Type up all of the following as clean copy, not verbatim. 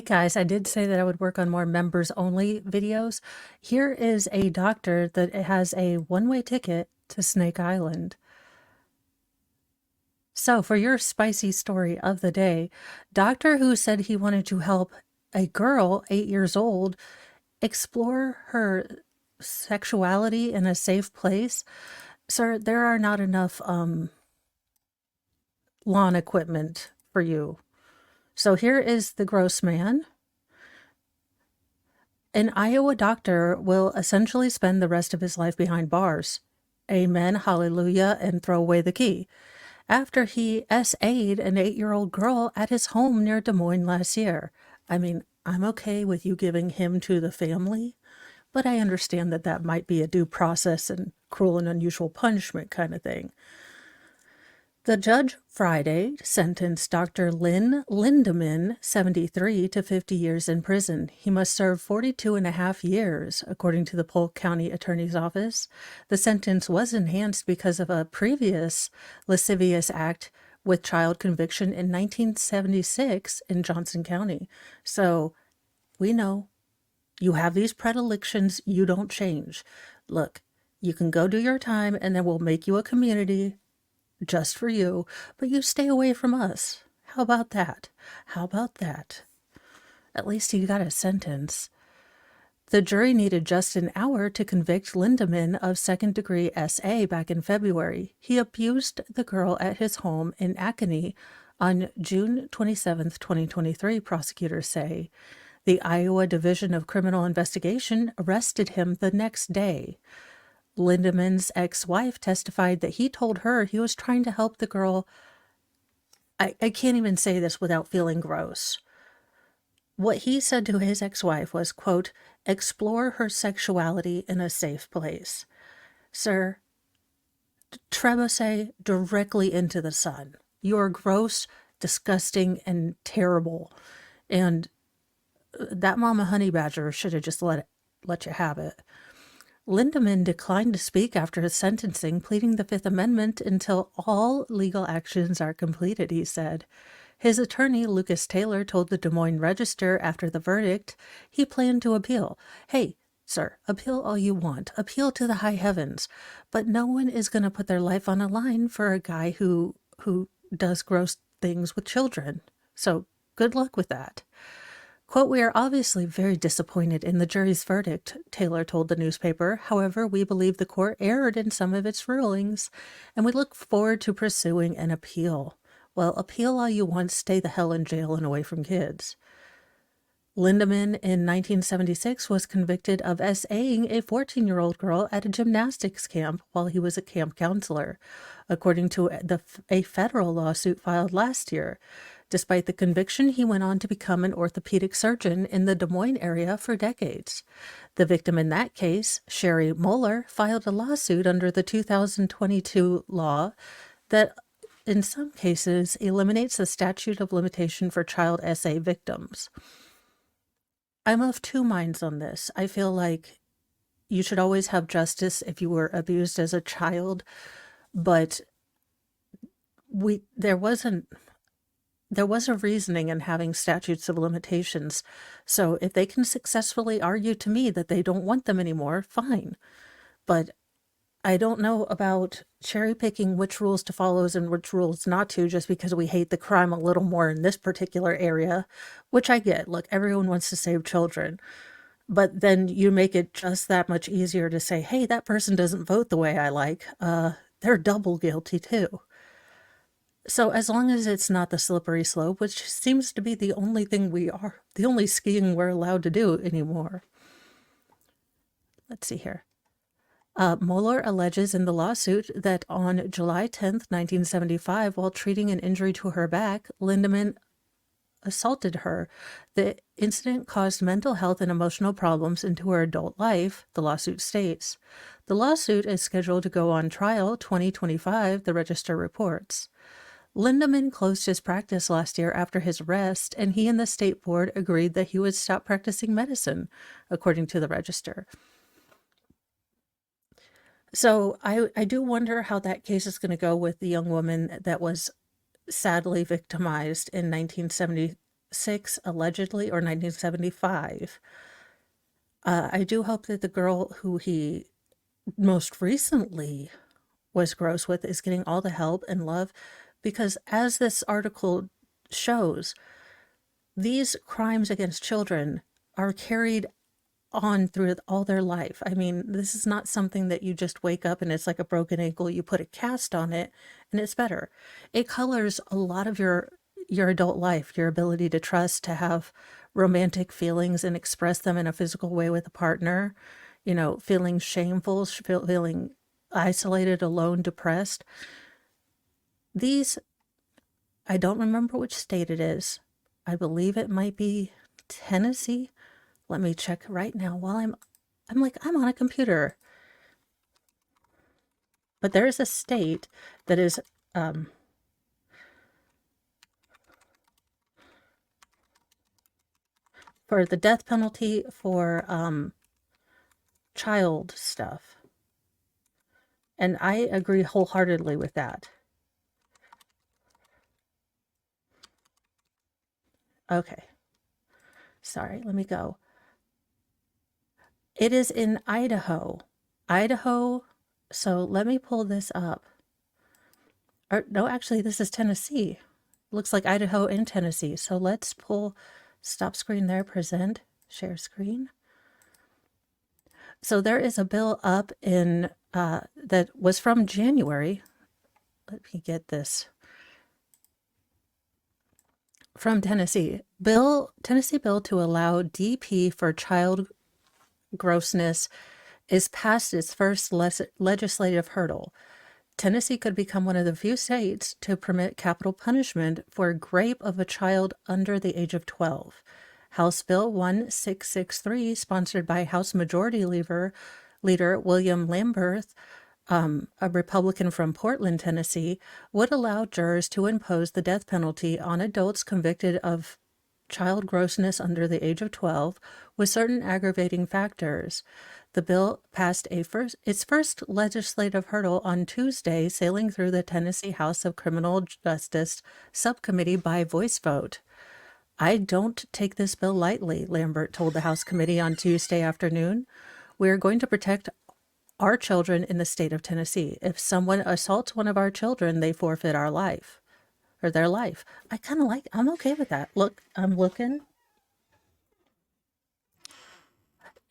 guys, I did say that I would work on more members only videos. Here is a doctor that has a one-way ticket to Snake Island. So, for your spicy story of the day, doctor who said he wanted to help a girl 8 years old explore her sexuality in a safe place. Sir, there are not enough lawn equipment for you. So here is the gross man. An Iowa doctor will essentially spend the rest of his life behind bars. Amen, hallelujah, and throw away the key. After he SA'd an 8-year-old girl at his home near Des Moines last year. I mean, I'm okay with you giving him to the family, but I understand that that might be a due process and cruel and unusual punishment kind of thing. The judge Friday sentenced Dr. Lynn Lindemann, 73, to 50 years in prison. He must serve 42 and a half years, according to the Polk County Attorney's Office. The sentence was enhanced because of a previous lascivious act with child conviction in 1976 in Johnson County. So we know you have these predilections, you don't change. Look, you can go do your time and then we'll make you a community just for you, but you stay away from us. How about that? How about that? At least he got a sentence. The jury needed just an hour to convict Lindemann of second-degree SA back in February. He abused the girl at his home in Acony on June 27, 2023, prosecutors say. The Iowa Division of Criminal Investigation arrested him the next day. Lindemann's ex-wife testified that he told her he was trying to help the girl. I can't even say this without feeling gross. What he said to his ex-wife was, quote, explore her sexuality in a safe place. Sir, trebuchet directly into the sun. You're gross, disgusting, and terrible. And that mama honey badger should have just let you have it. Lindemann declined to speak after his sentencing, pleading the Fifth Amendment until all legal actions are completed, he said. His attorney, Lucas Taylor, told the Des Moines Register after the verdict he planned to appeal. Hey, sir, appeal all you want. Appeal to the high heavens. But no one is going to put their life on a line for a guy who does gross things with children. So good luck with that. Quote, we are obviously very disappointed in the jury's verdict, Taylor told the newspaper. However, we believe the court erred in some of its rulings, and we look forward to pursuing an appeal. Well, appeal all you want, stay the hell in jail and away from kids. Lindemann in 1976 was convicted of SAing a 14-year-old girl at a gymnastics camp while he was a camp counselor, according to a federal lawsuit filed last year. Despite the conviction, he went on to become an orthopedic surgeon in the Des Moines area for decades. The victim in that case, Sherry Moeller, filed a lawsuit under the 2022 law that, in some cases, eliminates the statute of limitation for child SA victims. I'm of two minds on this. I feel like you should always have justice if you were abused as a child, but there was a reasoning in having statutes of limitations. So if they can successfully argue to me that they don't want them anymore, fine. But I don't know about cherry picking which rules to follow and which rules not to, just because we hate the crime a little more in this particular area, which I get. Look, everyone wants to save children. But then you make it just that much easier to say, hey, that person doesn't vote the way I like. They're double guilty too. So as long as it's not the slippery slope, which seems to be the only thing the only skiing we're allowed to do anymore. Let's see here. Moeller alleges in the lawsuit that on July 10th, 1975, while treating an injury to her back, Lindemann assaulted her. The incident caused mental health and emotional problems into her adult life, the lawsuit states. The lawsuit is scheduled to go on trial 2025, the Register reports. Lindemann closed his practice last year after his arrest, and he and the state board agreed that he would stop practicing medicine, according to the Register. So I do wonder how that case is going to go with the young woman that was sadly victimized in 1970, 1976, allegedly, or 1975. I do hope that the girl who he most recently was gross with is getting all the help and love, because as this article shows, these crimes against children are carried on through all their life. I mean, this is not something that you just wake up and it's like a broken ankle, you put a cast on it and it's better. It colors a lot of your adult life, your ability to trust, to have romantic feelings and express them in a physical way with a partner, feeling shameful, feeling isolated, alone, depressed. These, I don't remember which state it is. I believe it might be Tennessee. Let me check right now while I'm on a computer. But there is a state that is for the death penalty for child stuff. And I agree wholeheartedly with that. Okay. Sorry, let me go. It is in Idaho. Idaho. So let me pull this up. Or no, actually, this is Tennessee. Looks like Idaho and Tennessee. So let's pull stop screen there, present, share screen. So there is a bill up in that was from January. Let me get this. From Tennessee. Tennessee bill to allow DP for child grossness is past its first legislative hurdle. Tennessee could become one of the few states to permit capital punishment for rape of a child under the age of 12. House Bill 1663, sponsored by House Majority Leader William Lamberth, a Republican from Portland, Tennessee, would allow jurors to impose the death penalty on adults convicted of child grossness under the age of 12 with certain aggravating factors. The bill passed its first legislative hurdle on Tuesday, sailing through the Tennessee House of Criminal Justice Subcommittee by voice vote. I don't take this bill lightly, Lambert told the House committee on Tuesday afternoon. We are going to protect our children in the state of Tennessee. If someone assaults one of our children, they forfeit our life, or their life. I'm okay with that. Look, I'm looking.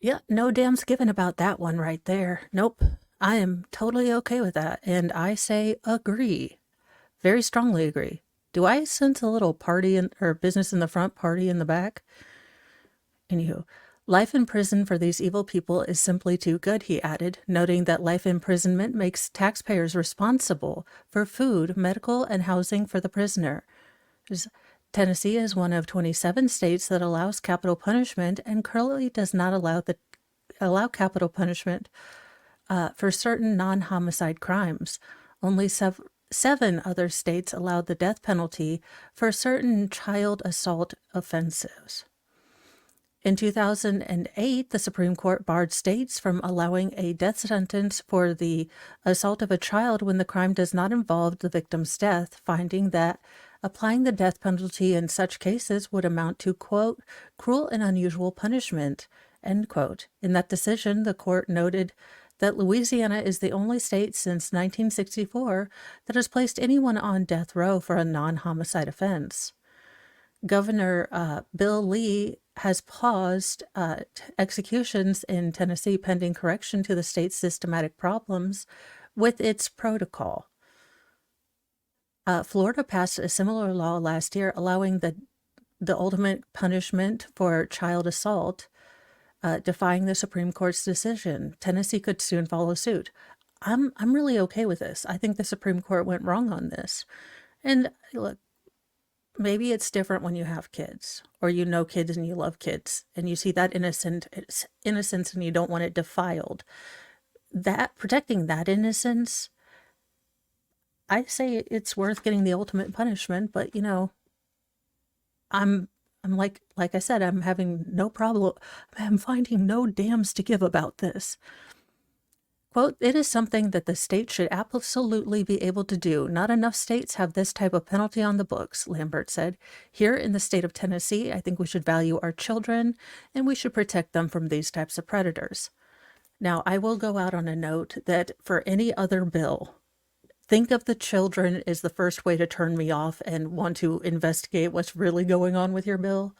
Yeah, no damns given about that one right there. Nope. I am totally okay with that. And I say agree. Very strongly agree. Do I sense a little party or business in the front, party in the back? Anywho, life in prison for these evil people is simply too good, he added, noting that life imprisonment makes taxpayers responsible for food, medical, and housing for the prisoner. Tennessee is one of 27 states that allows capital punishment and currently does not allow capital punishment for certain non-homicide crimes. Only 7 other states allow the death penalty for certain child assault offenses. In 2008, the Supreme Court barred states from allowing a death sentence for the assault of a child when the crime does not involve the victim's death, finding that applying the death penalty in such cases would amount to, quote, cruel and unusual punishment, end quote. In that decision, the court noted that Louisiana is the only state since 1964 that has placed anyone on death row for a non-homicide offense. Governor Bill Lee has paused executions in Tennessee pending correction to the state's systematic problems with its protocol. Florida passed a similar law last year allowing the ultimate punishment for child assault, defying the Supreme Court's decision. Tennessee could soon follow suit. I'm really okay with this. I think the Supreme Court went wrong on this. And look, maybe it's different when you have kids, or you know kids and you love kids, and you see that innocence and you don't want it defiled. That protecting that innocence, I say it's worth getting the ultimate punishment, but I'm like I said, I'm having no problem. I'm finding no damns to give about this. Quote, "It is something that the state should absolutely be able to do. Not enough states have this type of penalty on the books," Lambert said. "Here in the state of Tennessee, I think we should value our children and we should protect them from these types of predators." Now, I will go out on a note that for any other bill, think of the children is the first way to turn me off and want to investigate what's really going on with your bill.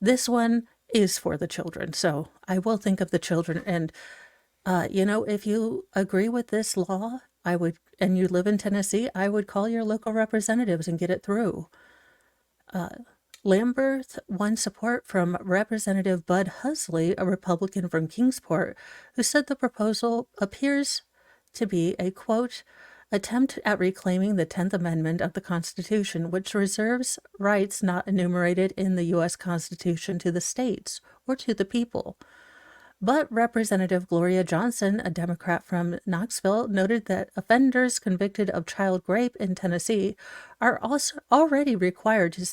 This one is for the children, so I will think of the children. And if you agree with this law, and you live in Tennessee, I would call your local representatives and get it through. Lambert won support from Representative Bud Husley, a Republican from Kingsport, who said the proposal appears to be a, quote, "attempt at reclaiming the 10th Amendment of the Constitution, which reserves rights not enumerated in the U.S. Constitution to the states or to the people." But Representative Gloria Johnson, a Democrat from Knoxville, noted that offenders convicted of child rape in Tennessee are also already required to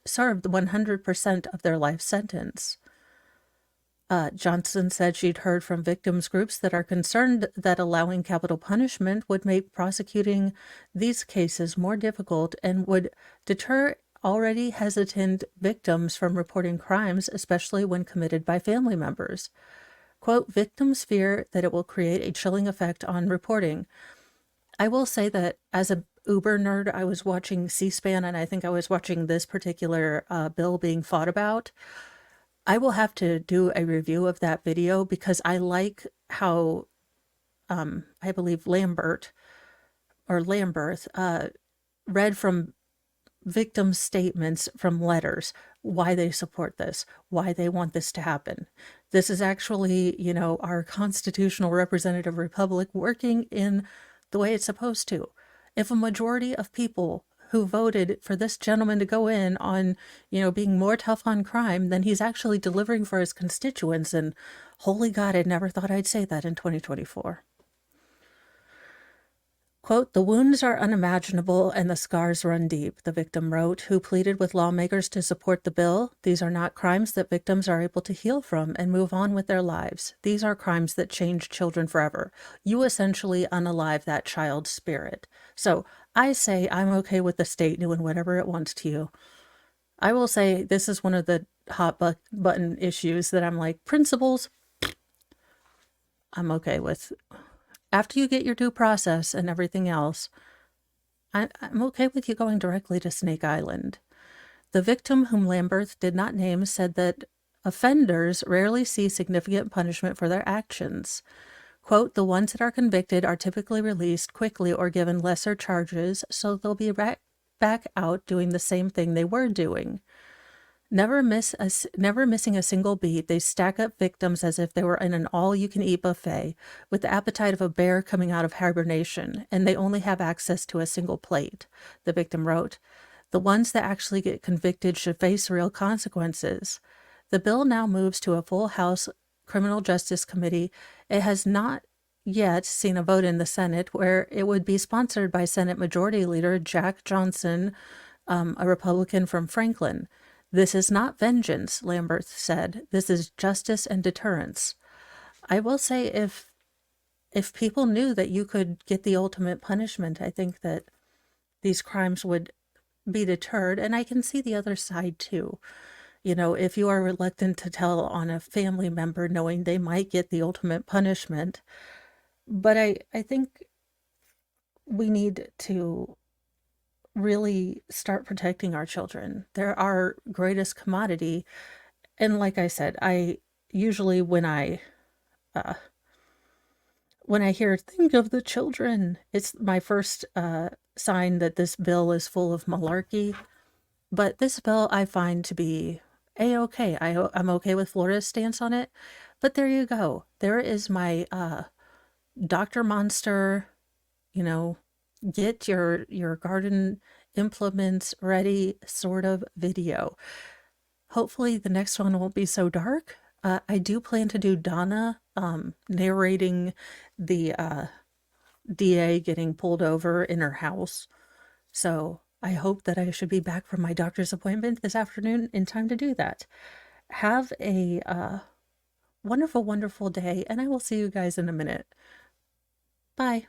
serve 100% of their life sentence. Johnson said she'd heard from victims groups that are concerned that allowing capital punishment would make prosecuting these cases more difficult and would deter already hesitant victims from reporting crimes, especially when committed by family members. Quote, "Victims fear that it will create a chilling effect on reporting." I will say that as a Uber nerd, I was watching C-SPAN, and I think I was watching this particular bill being fought about. I will have to do a review of that video because I like how I believe Lambert read from victim statements from letters, why they support this, why they want this to happen. This is actually, our constitutional representative republic working in the way it's supposed to. If a majority of people who voted for this gentleman to go in on, being more tough on crime, then he's actually delivering for his constituents. And holy God, I never thought I'd say that in 2024. Quote, "The wounds are unimaginable and the scars run deep," the victim wrote, who pleaded with lawmakers to support the bill. "These are not crimes that victims are able to heal from and move on with their lives. These are crimes that change children forever. You essentially unalive that child's spirit." So I say I'm okay with the state doing whatever it wants to you. I will say this is one of the hot button issues that I'm like, principles, I'm okay with. After you get your due process and everything else, I'm okay with you going directly to Snake Island. The victim, whom Lambert did not name, said that offenders rarely see significant punishment for their actions. Quote, "The ones that are convicted are typically released quickly or given lesser charges, so they'll be back out doing the same thing they were doing. Never missing a single beat, they stack up victims as if they were in an all-you-can-eat buffet with the appetite of a bear coming out of hibernation, and they only have access to a single plate," the victim wrote. "The ones that actually get convicted should face real consequences." The bill now moves to a full House Criminal Justice Committee. It has not yet seen a vote in the Senate, where it would be sponsored by Senate Majority Leader Jack Johnson, a Republican from Franklin. "This is not vengeance," Lambert said. "This is justice and deterrence." I will say if people knew that you could get the ultimate punishment, I think that these crimes would be deterred. And I can see the other side too. If you are reluctant to tell on a family member knowing they might get the ultimate punishment. But I think we need to really start protecting our children. They're our greatest commodity. And like I said, I usually when I hear "think of the children," it's my first sign that this bill is full of malarkey. But this bill I find to be A-okay. I'm okay with Florida's stance on it. But there you go. There is my Dr. Monster, get your garden implements ready sort of video. Hopefully the next one won't be so dark. I do plan to do Donna narrating the DA getting pulled over in her house. So I hope that I should be back from my doctor's appointment this afternoon in time to do that. Have a wonderful, wonderful day, and I will see you guys in a minute. Bye.